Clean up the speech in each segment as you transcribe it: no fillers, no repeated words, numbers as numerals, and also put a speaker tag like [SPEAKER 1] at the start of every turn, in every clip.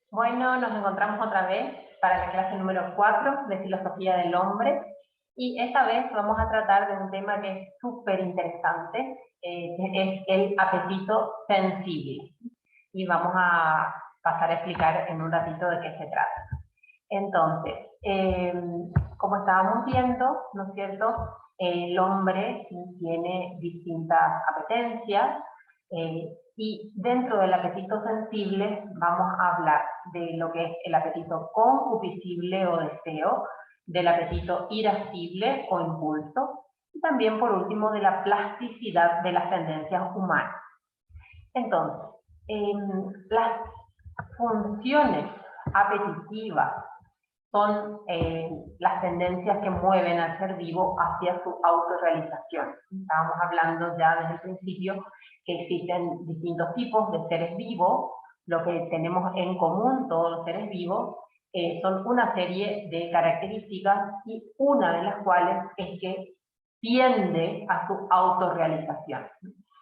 [SPEAKER 1] Bueno, nos encontramos otra vez para la clase número 4 de Filosofía del Hombre y esta vez vamos a tratar de un tema que es súper interesante, que es el apetito sensible. Y vamos a pasar a explicar en un ratito de qué se trata. Entonces, como estábamos viendo, ¿no es cierto? El hombre tiene distintas apetencias, y dentro del apetito sensible vamos a hablar de lo que es el apetito concupiscible o deseo, del apetito irascible o impulso, y también por último de la plasticidad de las tendencias humanas. Entonces, las funciones apetitivas son las tendencias que mueven al ser vivo hacia su autorrealización. Estábamos hablando ya desde el principio que existen distintos tipos de seres vivos. Lo que tenemos en común todos los seres vivos son una serie de características, y una de las cuales es que tiende a su autorrealización.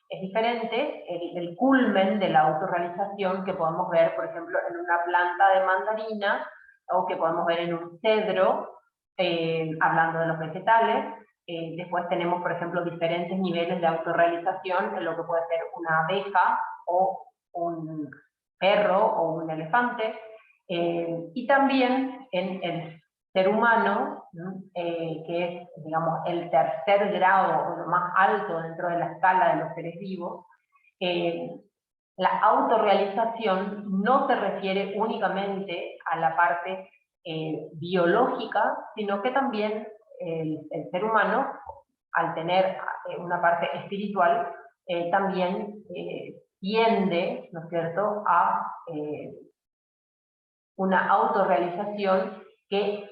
[SPEAKER 1] Es diferente el culmen de la autorrealización que podemos ver, por ejemplo, en una planta de mandarina, o que podemos ver en un cedro, hablando de los vegetales. Después tenemos, por ejemplo, diferentes niveles de autorrealización en lo que puede ser una abeja o un perro o un elefante, y también en el ser humano, que es, digamos, el tercer grado o lo más alto dentro de la escala de los seres vivos. La autorrealización no se refiere únicamente a la parte biológica, sino que también el ser humano, al tener una parte espiritual, también tiende, ¿no es cierto?, a una autorrealización que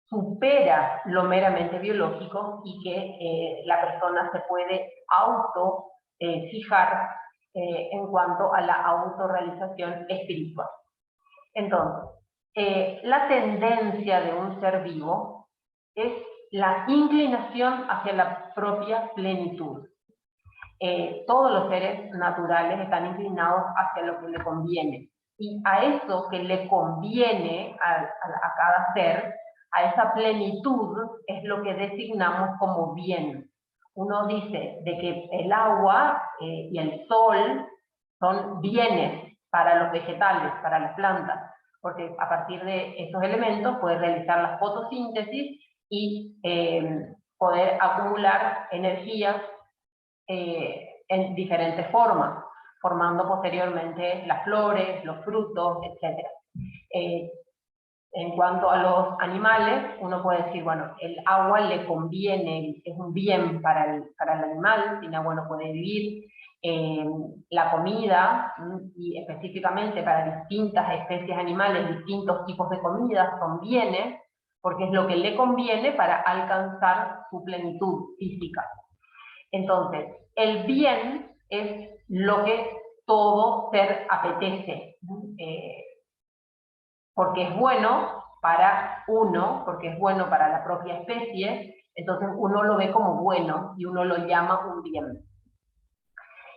[SPEAKER 1] supera lo meramente biológico, y que la persona se puede auto fijar en cuanto a la autorrealización espiritual. Entonces, la tendencia de un ser vivo es la inclinación hacia la propia plenitud. Todos los seres naturales están inclinados hacia lo que le conviene, y a eso que le conviene a cada ser, a esa plenitud, es lo que designamos como bien. Uno dice de que el agua y el sol son bienes para los vegetales, para las plantas, porque a partir de esos elementos puede realizar la fotosíntesis y poder acumular energía en diferentes formas, formando posteriormente las flores, los frutos, etc. En cuanto a los animales, uno puede decir, bueno, el agua le conviene, es un bien para el animal, sin agua no puede vivir. La comida, y específicamente para distintas especies animales, distintos tipos de comidas son bienes, porque es lo que le conviene para alcanzar su plenitud física. Entonces, el bien es lo que todo ser apetece, porque es bueno para uno, porque es bueno para la propia especie. Entonces uno lo ve como bueno y uno lo llama un bien.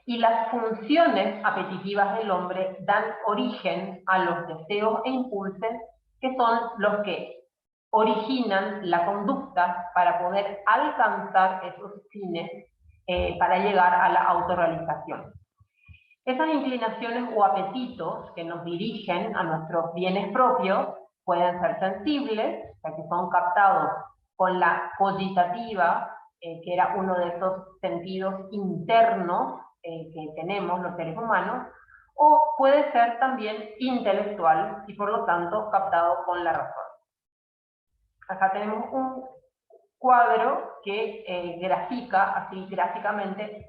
[SPEAKER 1] Y las funciones apetitivas del hombre dan origen a los deseos e impulsos, que son los que originan la conducta para poder alcanzar esos fines, para llegar a la autorrealización. Esas inclinaciones o apetitos que nos dirigen a nuestros bienes propios pueden ser sensibles, ya que son captados con la cogitativa, que era uno de esos sentidos internos que tenemos los seres humanos, o puede ser también intelectual y por lo tanto captado con la razón. Acá tenemos un cuadro que grafica así gráficamente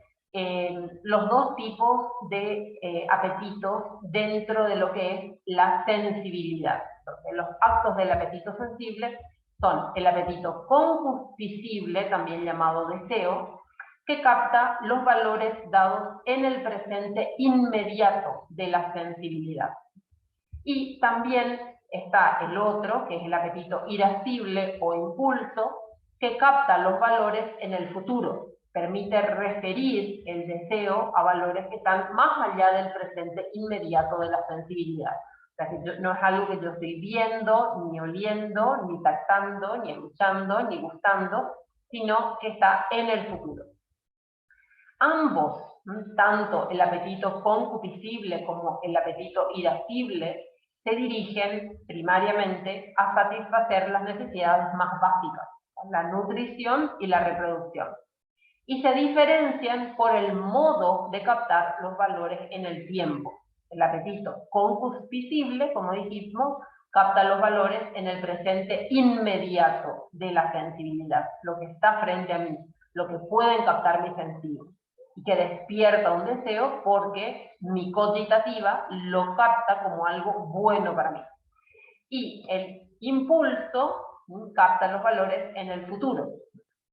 [SPEAKER 1] los dos tipos de apetitos dentro de lo que es la sensibilidad. Entonces, los actos del apetito sensible son el apetito concupiscible, también llamado deseo, que capta los valores dados en el presente inmediato de la sensibilidad. Y también está el otro, que es el apetito irascible o impulso, que capta los valores en el futuro, permite referir el deseo a valores que están más allá del presente inmediato de la sensibilidad. O sea, que no es algo que yo estoy viendo, ni oliendo, ni tactando, ni escuchando, ni gustando, sino que está en el futuro. Ambos, tanto el apetito concupiscible como el apetito irascible, se dirigen primariamente a satisfacer las necesidades más básicas, la nutrición y la reproducción. Y se diferencian por el modo de captar los valores en el tiempo. El apetito concupiscible, como dijimos, capta los valores en el presente inmediato de la sensibilidad, lo que está frente a mí, lo que pueden captar mis sentidos, y que despierta un deseo porque mi cogitativa lo capta como algo bueno para mí. Y el impulso capta los valores en el futuro.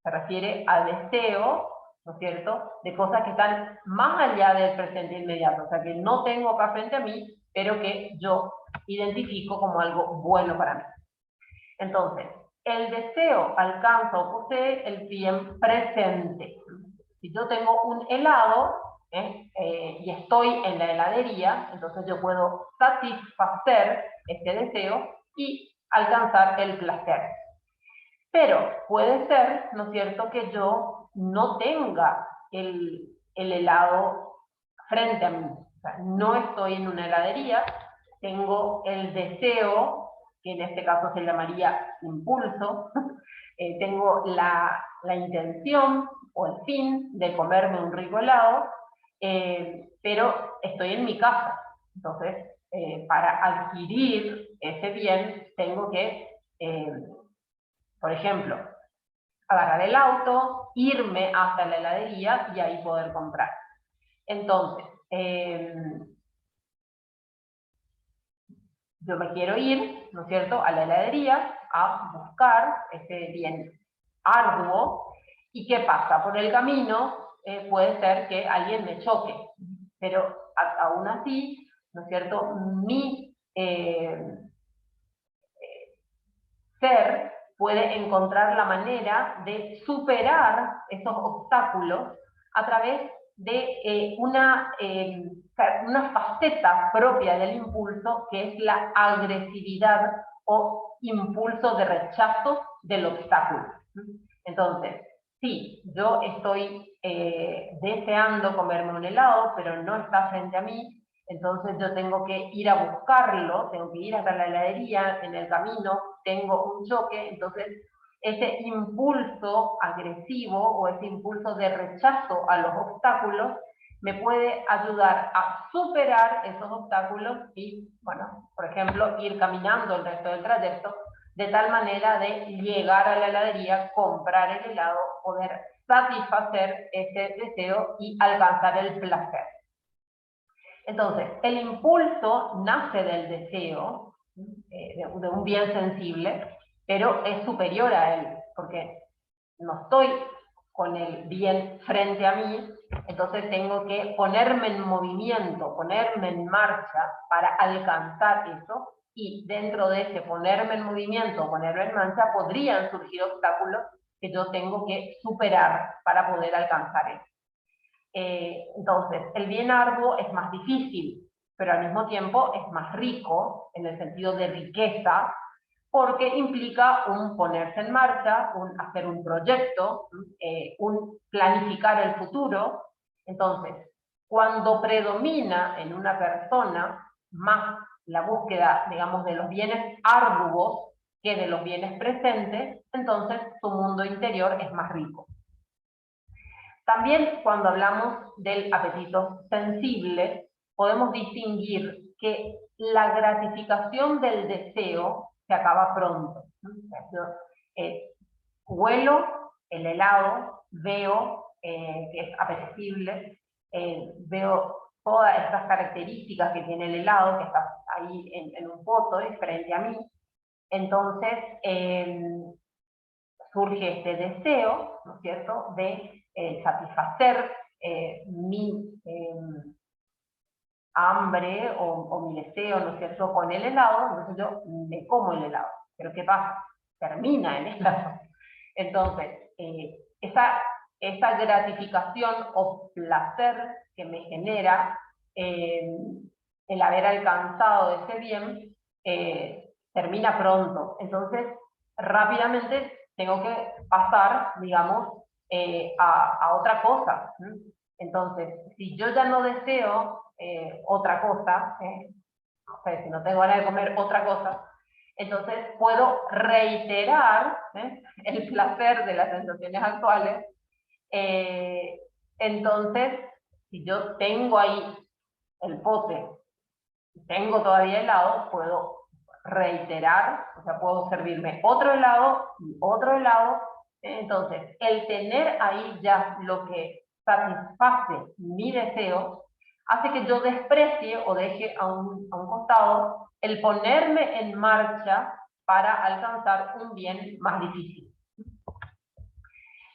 [SPEAKER 1] Se refiere al deseo, ¿no es cierto?, de cosas que están más allá del presente inmediato, o sea, que no tengo acá frente a mí, pero que yo identifico como algo bueno para mí. Entonces, el deseo alcanza o posee el bien presente. Si yo tengo un helado y estoy en la heladería, entonces yo puedo satisfacer este deseo y alcanzar el placer. Pero puede ser, ¿no es cierto?, que yo no tenga el helado frente a mí. O sea, no estoy en una heladería, tengo el deseo, que en este caso se llamaría impulso, tengo la intención o el fin de comerme un rico helado, pero estoy en mi casa. Entonces, para adquirir ese bien, tengo que, por ejemplo, agarrar el auto, irme hasta la heladería y ahí poder comprar. Entonces, yo me quiero ir, ¿no es cierto?, a la heladería a buscar ese bien arduo. ¿Y qué pasa? Por el camino puede ser que alguien me choque, pero aún así, ¿no es cierto?, mi ser puede encontrar la manera de superar esos obstáculos a través de una faceta propia del impulso, que es la agresividad o impulso de rechazo del obstáculo. Entonces, sí, yo estoy deseando comerme un helado, pero no está frente a mí, entonces yo tengo que ir a buscarlo, tengo que ir hasta la heladería, en el camino tengo un choque, entonces ese impulso agresivo o ese impulso de rechazo a los obstáculos me puede ayudar a superar esos obstáculos y, bueno, por ejemplo, ir caminando el resto del trayecto de tal manera de llegar a la heladería, comprar el helado, poder satisfacer ese deseo y alcanzar el placer. Entonces, el impulso nace del deseo, de un bien sensible, pero es superior a él, porque no estoy con el bien frente a mí, entonces tengo que ponerme en movimiento, ponerme en marcha para alcanzar eso, y dentro de ese ponerme en movimiento, ponerme en marcha, podrían surgir obstáculos que yo tengo que superar para poder alcanzar eso. Entonces, el bien arduo es más difícil, pero al mismo tiempo es más rico, en el sentido de riqueza, porque implica un ponerse en marcha, un hacer un proyecto, un planificar el futuro. Entonces, cuando predomina en una persona más la búsqueda, digamos, de los bienes arduos que de los bienes presentes, entonces su mundo interior es más rico. También cuando hablamos del apetito sensible, podemos distinguir que la gratificación del deseo se acaba pronto. Yo huelo el helado, veo que es apetecible, veo todas estas características que tiene el helado, que está ahí en un foto frente a mí. Entonces, surge este deseo, ¿no es cierto?, de satisfacer mi hambre o mi deseo, ¿no es cierto?, con el helado. Entonces yo me como el helado. Pero ¿qué pasa? Termina el helado. Entonces, esa gratificación o placer que me genera el haber alcanzado ese bien termina pronto. Entonces, rápidamente tengo que pasar, digamos, a otra cosa. Entonces, si yo ya no deseo otra cosa, no sé, si no tengo ganas de comer otra cosa, entonces puedo reiterar el placer de las sensaciones actuales. Entonces, si yo tengo ahí el pote, tengo todavía helado, puedo reiterar, o sea, puedo servirme otro helado y otro helado. Entonces, el tener ahí ya lo que satisface mi deseo, hace que yo desprecie o deje a un costado el ponerme en marcha para alcanzar un bien más difícil.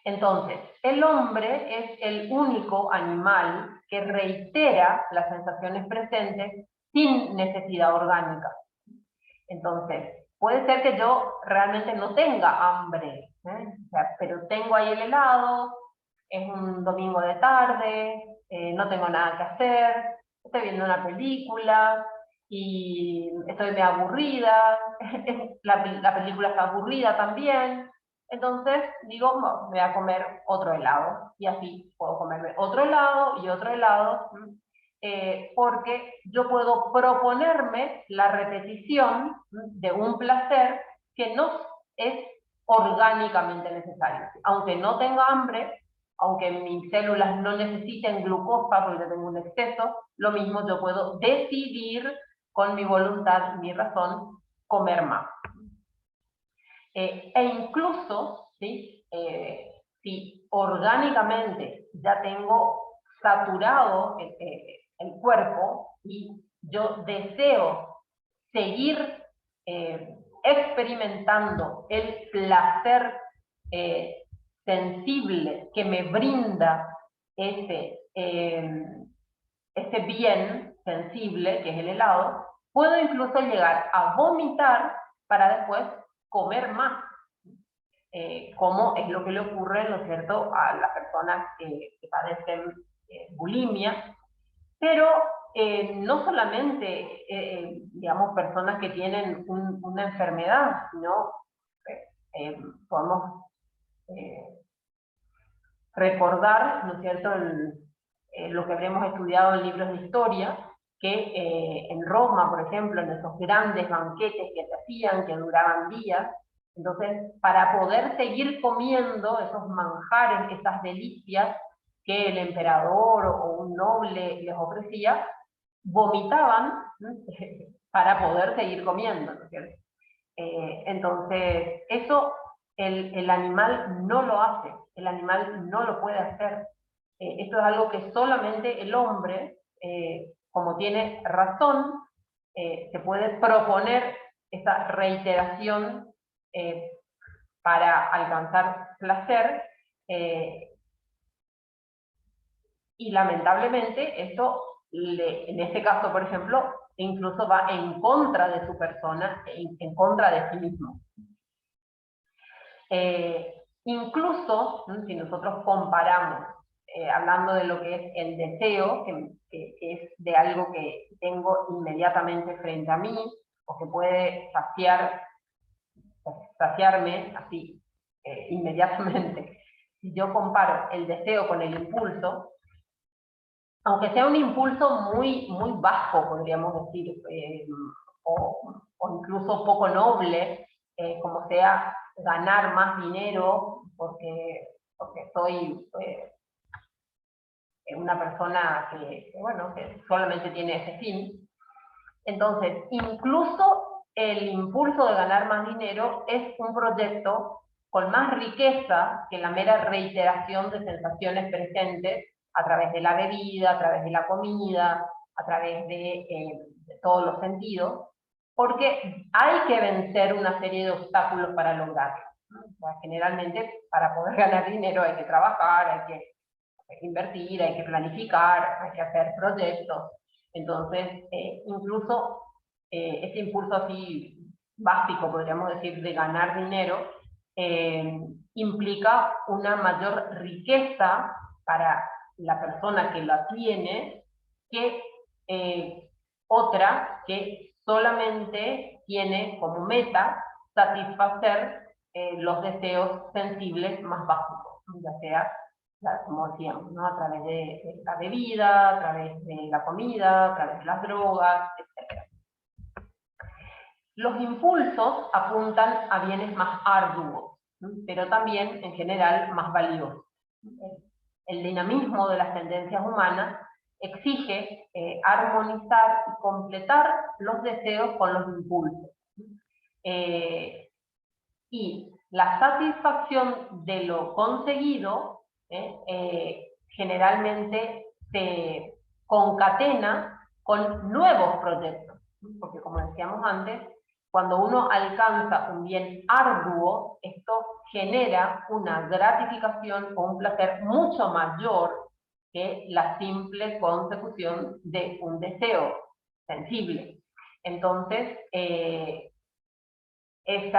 [SPEAKER 1] Entonces, el hombre es el único animal que reitera las sensaciones presentes sin necesidad orgánica. Entonces, puede ser que yo realmente no tenga hambre, o sea, pero tengo ahí el helado, es un domingo de tarde, no tengo nada que hacer, estoy viendo una película y estoy medio aburrida, la película está aburrida también, entonces digo, no, me voy a comer otro helado, y así puedo comerme otro helado y otro helado, porque yo puedo proponerme la repetición de un placer que no es orgánicamente necesario. Aunque no tenga hambre, aunque mis células no necesiten glucosa porque tengo un exceso, lo mismo yo puedo decidir con mi voluntad, mi razón, comer más. E incluso, ¿sí? Si orgánicamente ya tengo saturado el cuerpo y yo deseo seguir experimentando el placer sensible que me brinda ese bien sensible, que es el helado, puedo incluso llegar a vomitar para después comer más, como es lo que le ocurre, ¿no es cierto?, a las personas que padecen bulimia, pero no solamente, digamos, personas que tienen una enfermedad, sino podemos recordar, ¿no es cierto?, lo que habremos estudiado en libros de historia, que en Roma, por ejemplo, en esos grandes banquetes que se hacían, que duraban días, entonces, para poder seguir comiendo esos manjares, esas delicias que el emperador o un noble les ofrecía, vomitaban para poder seguir comiendo, ¿no es cierto? Entonces, eso el animal no lo hace, el animal no lo puede hacer. Esto es algo que solamente el hombre, como tiene razón, se puede proponer esa reiteración para alcanzar placer, y lamentablemente esto, en este caso, por ejemplo, incluso va en contra de su persona, en contra de sí mismo. Incluso, si nosotros comparamos, hablando de lo que es el deseo, que es de algo que tengo inmediatamente frente a mí, o que puede saciarme así, inmediatamente. Si yo comparo el deseo con el impulso, aunque sea un impulso muy, muy bajo, podríamos decir, o incluso poco noble, como sea ganar más dinero porque soy una persona bueno, que solamente tiene ese fin. Entonces, incluso el impulso de ganar más dinero es un proyecto con más riqueza que la mera reiteración de sensaciones presentes a través de la bebida, a través de la comida, a través de todos los sentidos, porque hay que vencer una serie de obstáculos para lograrlo. O sea, generalmente, para poder ganar dinero hay que trabajar, hay que invertir, hay que planificar, hay que hacer proyectos. Entonces, incluso ese impulso así básico, podríamos decir, de ganar dinero, implica una mayor riqueza para la persona que la tiene que otra que solamente tiene como meta satisfacer los deseos sensibles más básicos, ya sea, como decíamos, ¿no? A través de la bebida, a través de la comida, a través de las drogas, etc. Los impulsos apuntan a bienes más arduos, pero también, en general, más valiosos. El dinamismo de las tendencias humanas exige armonizar y completar los deseos con los impulsos. Y la satisfacción de lo conseguido generalmente se concatena con nuevos proyectos, porque como decíamos antes, cuando uno alcanza un bien arduo, esto genera una gratificación o un placer mucho mayor que la simple consecución de un deseo sensible. Entonces, ese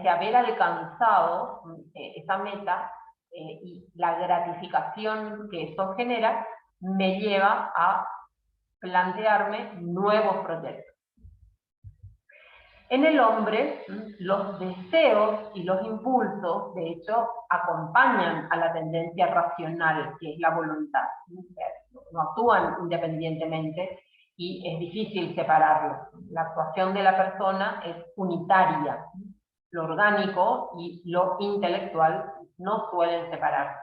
[SPEAKER 1] haber alcanzado esa meta y la gratificación que eso genera, me lleva a plantearme nuevos proyectos. En el hombre, los deseos y los impulsos, de hecho, acompañan a la tendencia racional, que es la voluntad. No actúan independientemente y es difícil separarlos. La actuación de la persona es unitaria. Lo orgánico y lo intelectual no suelen separarse.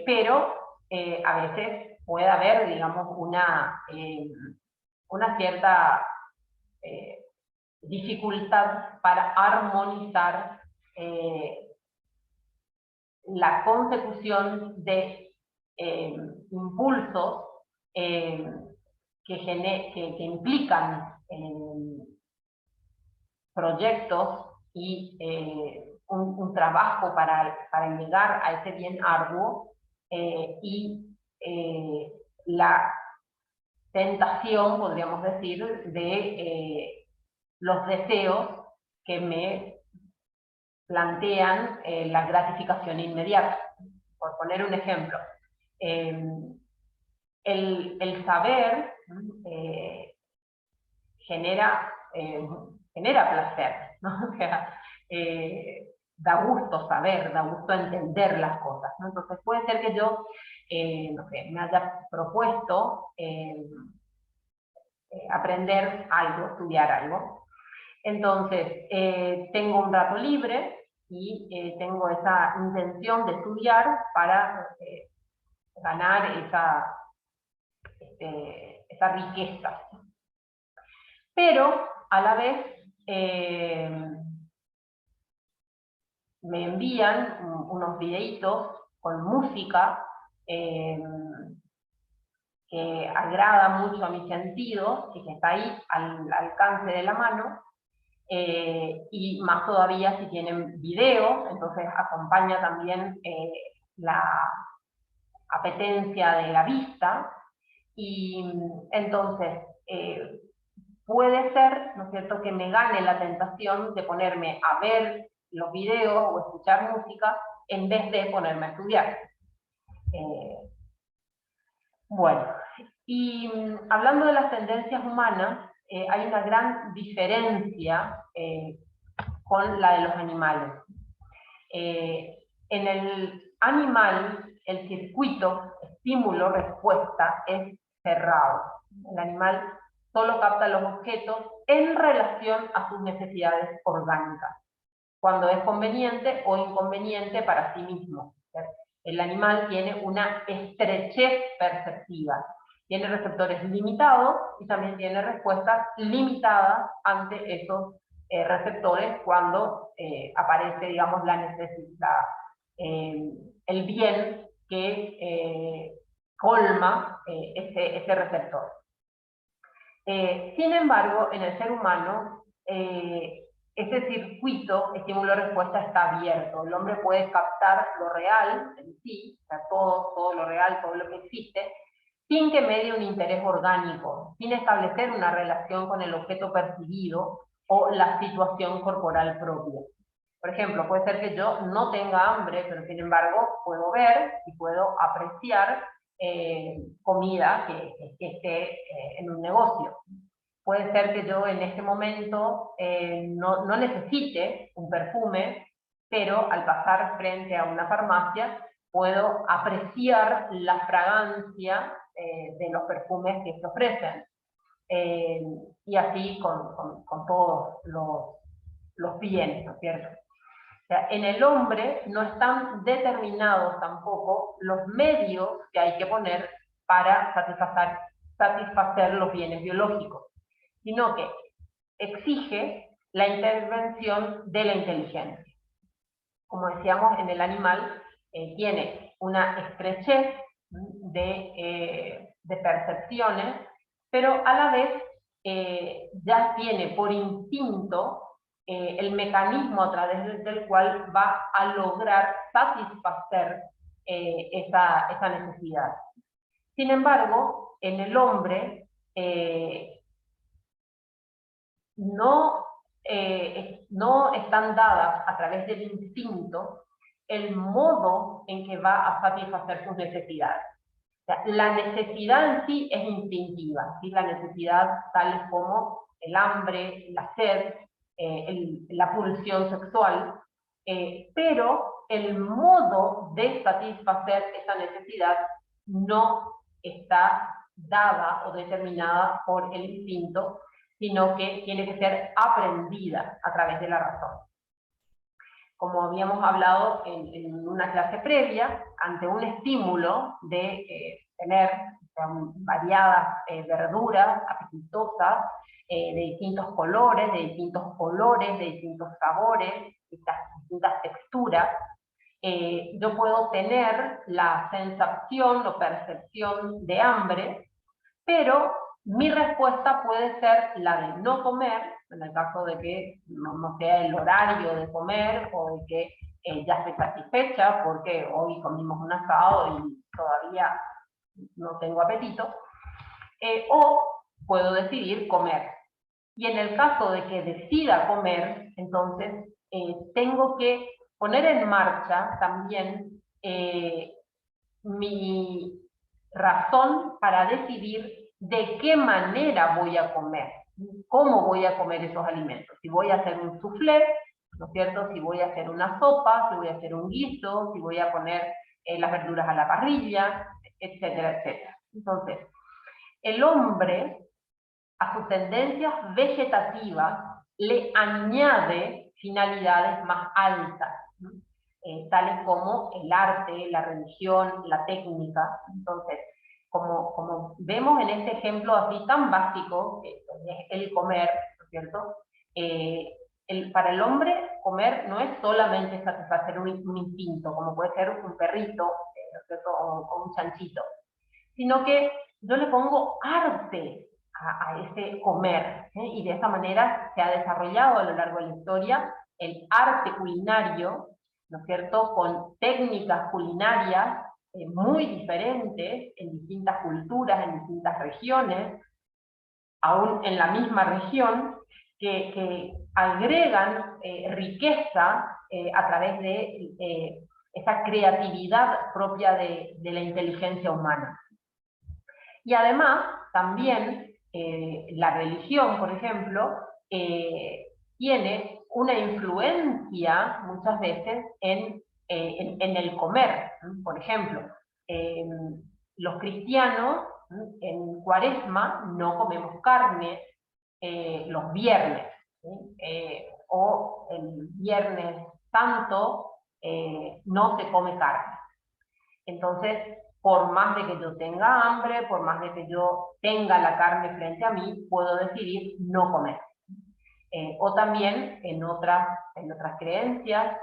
[SPEAKER 1] Pero a veces puede haber, digamos, una cierta dificultad para armonizar la consecución de impulsos que implican proyectos y un trabajo para llegar a ese bien arduo y la tentación, podríamos decir, de los deseos que me plantean la gratificación inmediata. Por poner un ejemplo, el saber genera placer, ¿no? O sea, da gusto saber, da gusto entender las cosas, ¿no? Entonces puede ser que yo, no sé, me haya propuesto aprender algo, estudiar algo. Entonces, tengo un rato libre y tengo esa intención de estudiar para ganar esa riqueza. Pero, a la vez, me envían unos videitos con música que agrada mucho a mis sentidos y que está ahí al alcance de la mano, y más todavía si tienen video, entonces acompaña también la apetencia de la vista, y entonces puede ser, ¿no es cierto?, que me gane la tentación de ponerme a ver los videos o escuchar música en vez de ponerme a estudiar. Bueno, y hablando de las tendencias humanas, hay una gran diferencia con la de los animales. En el animal, el circuito estímulo-respuesta es cerrado. El animal solo capta los objetos en relación a sus necesidades orgánicas, cuando es conveniente o inconveniente para sí mismo. El animal tiene una estrechez perceptiva, tiene receptores limitados y también tiene respuestas limitadas ante esos receptores cuando aparece, digamos, la necesidad, el bien que colma ese receptor. Sin embargo, en el ser humano, ese circuito estímulo-respuesta está abierto. El hombre puede captar lo real en sí, o sea, todo lo real, todo lo que existe, sin que medie un interés orgánico, sin establecer una relación con el objeto percibido o la situación corporal propia. Por ejemplo, puede ser que yo no tenga hambre, pero sin embargo puedo ver y puedo apreciar comida que esté en un negocio. Puede ser que yo en este momento no necesite un perfume, pero al pasar frente a una farmacia puedo apreciar la fragancia de los perfumes que se ofrecen. Y así con todos los bienes, ¿no es cierto? O sea, en el hombre no están determinados tampoco los medios que hay que poner para satisfacer los bienes biológicos, sino que exige la intervención de la inteligencia. Como decíamos, en el animal tiene una estrechez de percepciones, pero a la vez ya tiene por instinto el mecanismo a través del cual va a lograr satisfacer esa necesidad. Sin embargo, en el hombre no están dadas a través del instinto el modo en que va a satisfacer sus necesidades. O sea, la necesidad en sí es instintiva, ¿sí? La necesidad tal como el hambre, la sed, la pulsión sexual, pero el modo de satisfacer esa necesidad no está dada o determinada por el instinto, sino que tiene que ser aprendida a través de la razón. Como habíamos hablado en una clase previa, ante un estímulo de tener variadas verduras apetitosas, de distintos colores, de distintos olores, de distintos sabores, distintas texturas, yo puedo tener la sensación o percepción de hambre, pero mi respuesta puede ser la de no comer, en el caso de que no sea el horario de comer, o de que ya estoy satisfecha porque hoy comimos un asado y todavía no tengo apetito, o puedo decidir comer. Y en el caso de que decida comer, entonces tengo que poner en marcha también mi razón para decidir de qué manera voy a comer, cómo voy a comer esos alimentos. Si voy a hacer un soufflé, ¿no es cierto? Si voy a hacer una sopa, si voy a hacer un guiso, si voy a poner las verduras a la parrilla, etcétera, etcétera. Entonces, el hombre, a sus tendencias vegetativas, le añade finalidades más altas, ¿no? Tales como el arte, la religión, la técnica. Entonces, como vemos en este ejemplo así tan básico, que es el comer, ¿no es cierto? Para el hombre, comer no es solamente satisfacer un instinto, como puede ser un perrito, ¿no es cierto? O un chanchito, sino que yo le pongo arte a ese comer, y de esa manera se ha desarrollado a lo largo de la historia el arte culinario, ¿no es cierto?, con técnicas culinarias muy diferentes en distintas culturas, en distintas regiones, aún en la misma región, que agregan riqueza a través de esa creatividad propia de la inteligencia humana. Y además, también la religión, por ejemplo, tiene una influencia muchas veces en el comer. Por ejemplo, los cristianos en Cuaresma no comemos carne los viernes, o el Viernes Santo no se come carne. Entonces, por más de que yo tenga hambre, por más de que yo tenga la carne frente a mí, puedo decidir no comer. O también en otras creencias,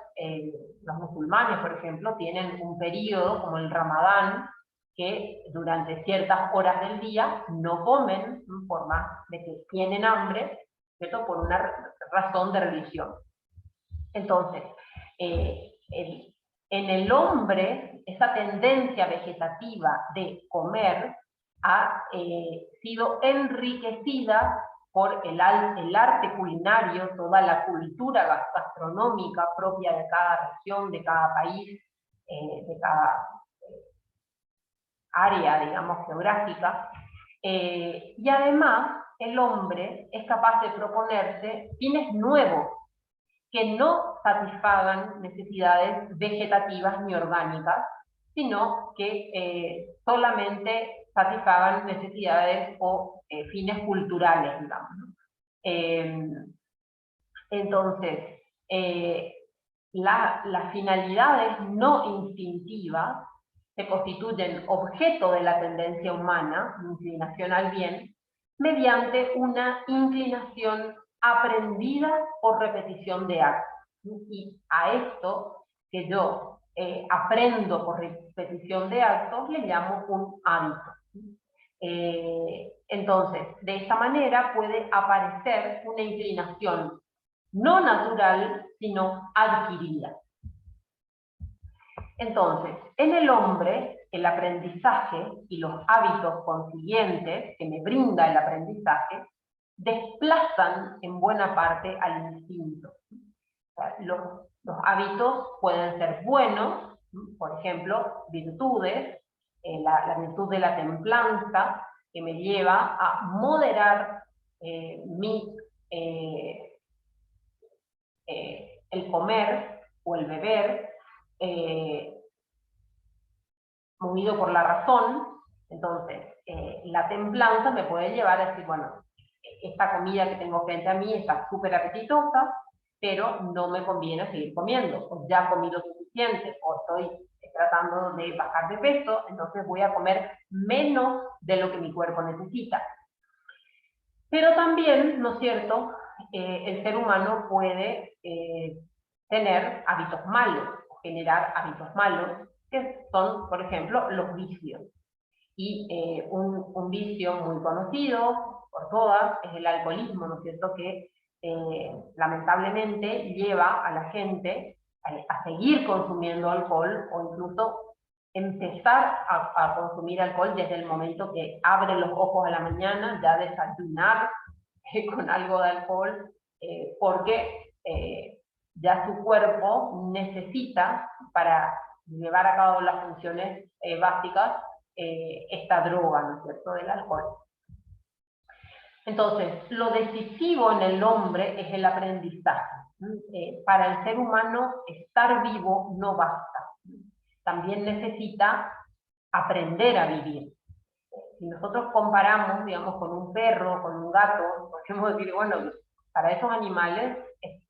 [SPEAKER 1] los musulmanes, por ejemplo, tienen un periodo como el Ramadán, que durante ciertas horas del día no comen, por más de que tienen hambre, ¿cierto?, por una razón de religión. Entonces, en el hombre, esa tendencia vegetativa de comer ha sido enriquecida por el arte culinario, toda la cultura gastronómica propia de cada región, de cada país, de cada área, digamos, geográfica, y además el hombre es capaz de proponerse fines nuevos que no satisfagan necesidades vegetativas ni orgánicas, sino que solamente satisfagan necesidades o fines culturales, digamos. Entonces, las finalidades no instintivas se constituyen objeto de la tendencia humana, inclinación al bien, mediante una inclinación aprendida por repetición de actos. Y a esto que yo aprendo por repetición de actos le llamo un hábito. Entonces, de esta manera puede aparecer una inclinación no natural, sino adquirida. Entonces, en el hombre, el aprendizaje y los hábitos consiguientes que me brinda el aprendizaje desplazan en buena parte al instinto. O sea, los hábitos pueden ser buenos, por ejemplo, virtudes, la virtud de la templanza, que me lleva a moderar el comer o el beber, movido por la razón. Entonces, la templanza me puede llevar a decir, bueno, esta comida que tengo frente a mí está súper apetitosa, pero no me conviene seguir comiendo, o ya comí lo suficiente, o estoy tratando de bajar de peso, entonces voy a comer menos de lo que mi cuerpo necesita. Pero también, ¿no es cierto?, el ser humano puede tener hábitos malos, o generar hábitos malos, que son, por ejemplo, los vicios. Y un vicio muy conocido por todas es el alcoholismo, ¿no es cierto?, que lamentablemente lleva a la gente a seguir consumiendo alcohol, o incluso empezar a consumir alcohol desde el momento que abre los ojos a la mañana, ya desayunar con algo de alcohol, porque ya su cuerpo necesita, para llevar a cabo las funciones básicas, esta droga, ¿no es cierto?, del alcohol. Entonces, lo decisivo en el hombre es el aprendizaje. Para el ser humano, estar vivo no basta. También necesita aprender a vivir. Si nosotros comparamos, digamos, con un perro, con un gato, podemos decir, bueno, para esos animales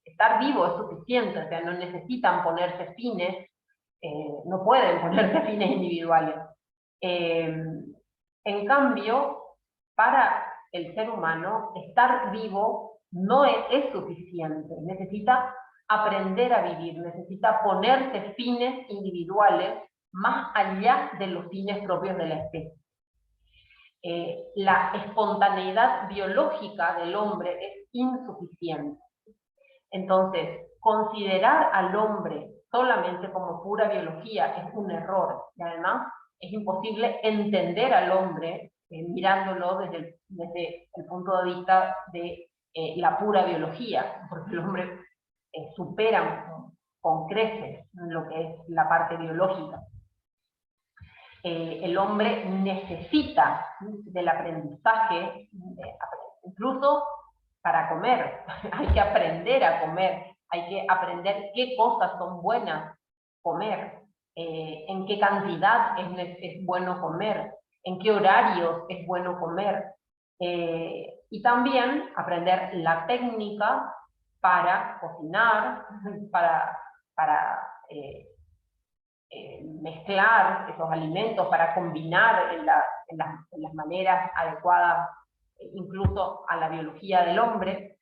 [SPEAKER 1] estar vivo es suficiente, o sea, no necesitan ponerse fines, no pueden ponerse fines individuales. En cambio, para el ser humano, estar vivo no es suficiente, necesita aprender a vivir, necesita ponerse fines individuales más allá de los fines propios de la especie. La espontaneidad biológica del hombre es insuficiente. Entonces, considerar al hombre solamente como pura biología es un error, y además es imposible entender al hombre mirándolo desde el punto de vista de la pura biología, porque el hombre supera con creces lo que es la parte biológica. El hombre necesita del aprendizaje, incluso para comer. Hay que aprender a comer, hay que aprender qué cosas son buenas comer, en qué cantidad es bueno comer, en qué horarios es bueno comer, y también aprender la técnica para cocinar, para mezclar esos alimentos, para combinar en las maneras adecuadas, incluso a la biología del hombre,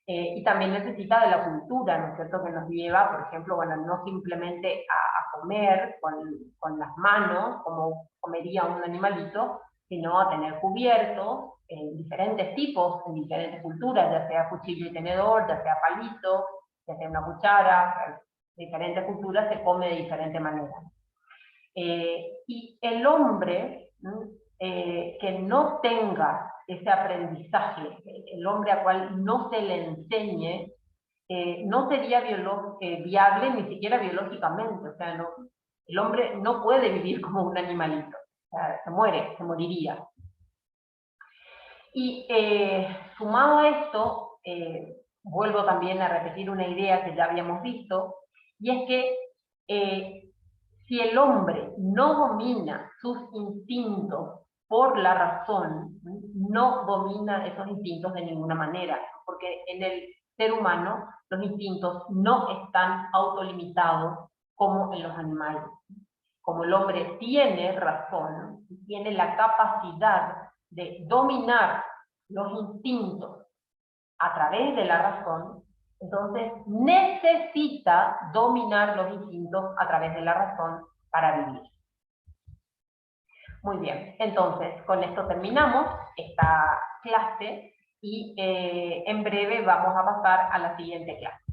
[SPEAKER 1] y también necesita de la cultura, ¿no es cierto?, que nos lleva, por ejemplo, bueno, no simplemente a comer con las manos, como comería un animalito, sino a tener cubiertos en diferentes tipos, en diferentes culturas, ya sea cuchillo y tenedor, ya sea palito, ya sea una cuchara. Diferentes culturas se come de diferente manera. Y el hombre que no tenga ese aprendizaje, el hombre al cual no se le enseñe, no sería viable ni siquiera biológicamente. O sea, el hombre no puede vivir como un animalito. sea, se muere, se moriría. Y sumado a esto, vuelvo también a repetir una idea que ya habíamos visto, y es que si el hombre no domina sus instintos por la razón, no domina esos instintos de ninguna manera, porque en el ser humano los instintos no están autolimitados como en los animales. Como el hombre tiene razón, tiene la capacidad de dominar los instintos a través de la razón, entonces necesita dominar los instintos a través de la razón para vivir. Muy bien, entonces con esto terminamos esta clase y en breve vamos a pasar a la siguiente clase.